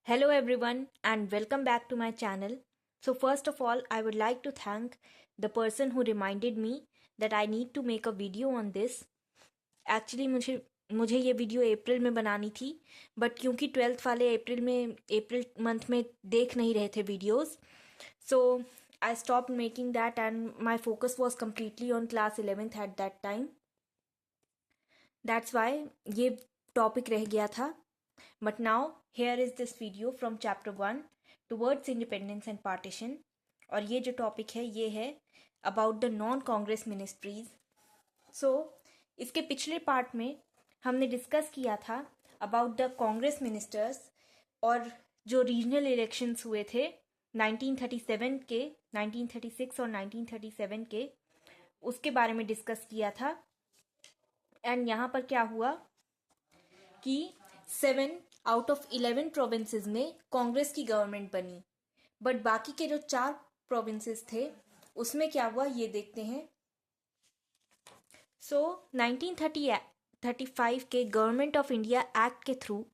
Hello everyone and welcome back to my channel. So first of all, I would like to thank the person who reminded me that I need to make a video on this. Actually मुझे ये video अप्रैल में बनानी थी, but क्योंकि 12th वाले April month में देख नहीं रहे थे videos, so I stop making that and my focus was completely on class 11th eight that time. That's why ये टॉपिक रह गया था. But now, here is this video from chapter 1 towards independence and partition. और ये जो topic है ये है about the non-Congress ministries. So, इसके पिछले पार्ट में हमने डिस्कस किया था about the Congress ministers और जो रीजनल इलेक्शंस हुए थे 1937 के, 1936 और 1937 के, उसके बारे में डिस्कस किया था. एंड यहाँ पर क्या हुआ कि 7 आउट ऑफ 11 प्रोविंसेस में कांग्रेस की गवर्नमेंट बनी, बट बाकी के जो 4 प्रोविंसेस थे उसमें क्या हुआ ये देखते हैं. सो 1935 के गवर्नमेंट ऑफ इंडिया एक्ट के थ्रू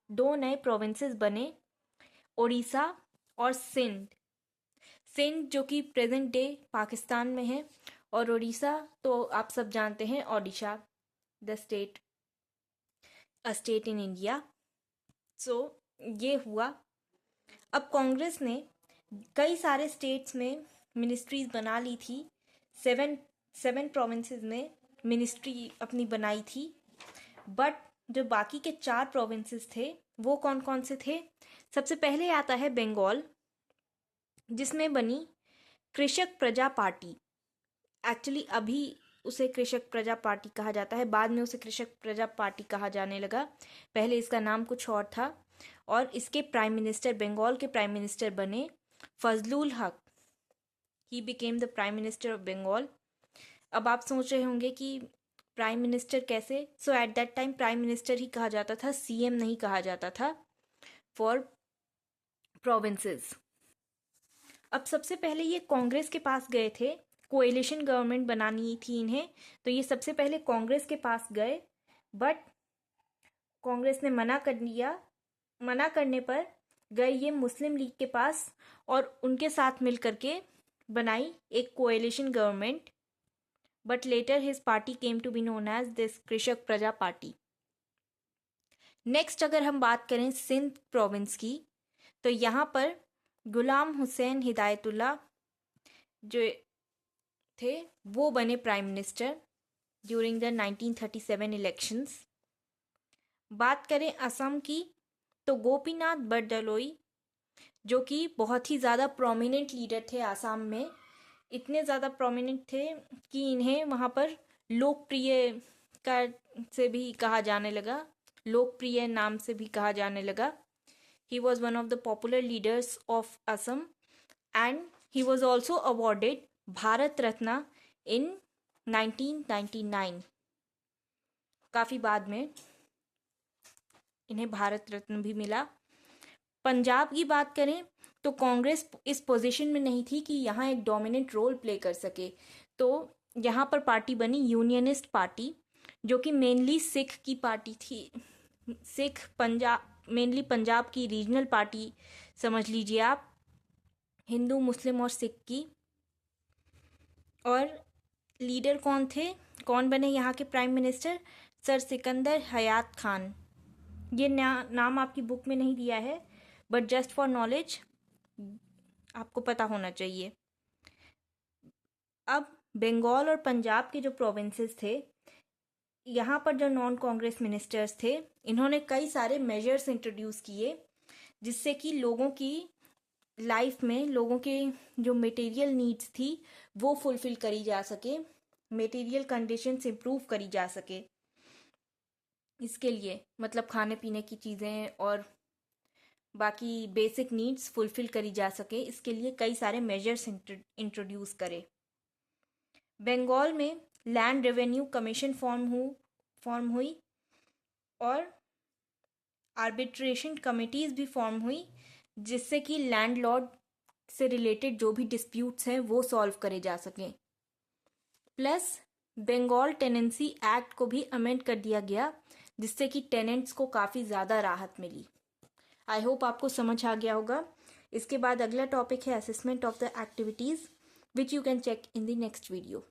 दो नए प्रोविंसेस बने, ओडिशा और सिंध. सिंध जो कि प्रेजेंट डे पाकिस्तान में है, और ओडिशा तो आप सब जानते हैं, Odisha the state, a state in India. So ये हुआ. अब कांग्रेस ने कई सारे स्टेट्स में मिनिस्ट्रीज बना ली थी. सेवन प्रोविंसेस में मिनिस्ट्री अपनी बनाई थी, बट जो बाकी के 4 प्रोविंसेस थे वो कौन कौन से थे. सबसे पहले आता है बंगाल, जिसमें बनी कृषक प्रजा पार्टी. एक्चुअली अभी उसे कृषक प्रजा पार्टी कहा जाता है, बाद में उसे कृषक प्रजा पार्टी कहा जाने लगा. पहले इसका नाम कुछ और था. और इसके प्राइम मिनिस्टर, बंगाल के प्राइम मिनिस्टर बने Fazlul Haq. He became the prime minister of Bengal. अब आप सोच रहे होंगे कि प्राइम मिनिस्टर कैसे. So at that time prime minister ही कहा जाता था, सीएम नहीं कहा जाता था फॉर प्रोविंसेस. अब सबसे पहले ये कांग्रेस के पास गए थे, कोएलिशन गवर्नमेंट बनानी थी इन्हें, तो ये सबसे पहले कांग्रेस के पास गए, बट कांग्रेस ने मना कर दिया. मना करने पर गए ये मुस्लिम लीग के पास और उनके साथ मिलकर के बनाई एक coalition government. But later his party came to be known as this Krishak Praja party. Next अगर हम बात करें सिंध प्रोविंस की, तो यहाँ पर गुलाम हुसैन हिदायतुल्ला जो थे वो बने prime minister during the 1937 elections. बात करें असम की, तो गोपीनाथ बरदलोई जो कि बहुत ही ज़्यादा प्रोमिनेंट लीडर थे आसाम में. इतने ज़्यादा प्रोमिनेंट थे कि इन्हें वहाँ पर लोकप्रिय का से भी कहा जाने लगा, लोकप्रिय नाम से भी कहा जाने लगा. He was one of the popular leaders of Assam and he was also awarded Bharat Ratna in 1999. काफ़ी बाद में इन्हें भारत रत्न भी मिला. पंजाब की बात करें तो कांग्रेस इस पोजीशन में नहीं थी कि यहाँ एक डोमिनेंट रोल प्ले कर सके, तो यहाँ पर पार्टी बनी यूनियनिस्ट पार्टी, जो कि मेनली सिख की पार्टी थी. सिख मेनली पंजाब की रीजनल पार्टी समझ लीजिए आप, हिंदू, मुस्लिम और सिख की. और लीडर कौन थे, कौन बने यहाँ के प्राइम मिनिस्टर? सर सिकंदर हयात खान. ये नाम आपकी बुक में नहीं दिया है, बट जस्ट फॉर नॉलेज आपको पता होना चाहिए. अब बंगाल और पंजाब के जो प्रोविंसेस थे, यहाँ पर जो नॉन कांग्रेस मिनिस्टर्स थे, इन्होंने कई सारे मेजर्स इंट्रोड्यूस किए जिससे कि लोगों की लाइफ में, लोगों के जो मटेरियल नीड्स थी वो फुलफिल करी जा सके, मटेरियल कंडीशंस इम्प्रूव करी जा सके. इसके लिए मतलब खाने पीने की चीज़ें और बाकी बेसिक नीड्स फुलफिल करी जा सके, इसके लिए कई सारे मेजर्स इंट्रोड्यूस करे. बंगाल में लैंड रेवेन्यू कमीशन फॉर्म हुई और आर्बिट्रेशन कमिटीज़ भी फॉर्म हुई, जिससे कि लैंडलॉर्ड से रिलेटेड जो भी डिस्प्यूट्स हैं वो सॉल्व करे जा सकें. प्लस बंगाल टेनेंसी एक्ट को भी अमेंड कर दिया गया, जिससे कि टेनेंट्स को काफ़ी ज़्यादा राहत मिली। आई होप आपको समझ आ गया होगा। इसके बाद अगला टॉपिक है assessment of the activities which you can check in the next video.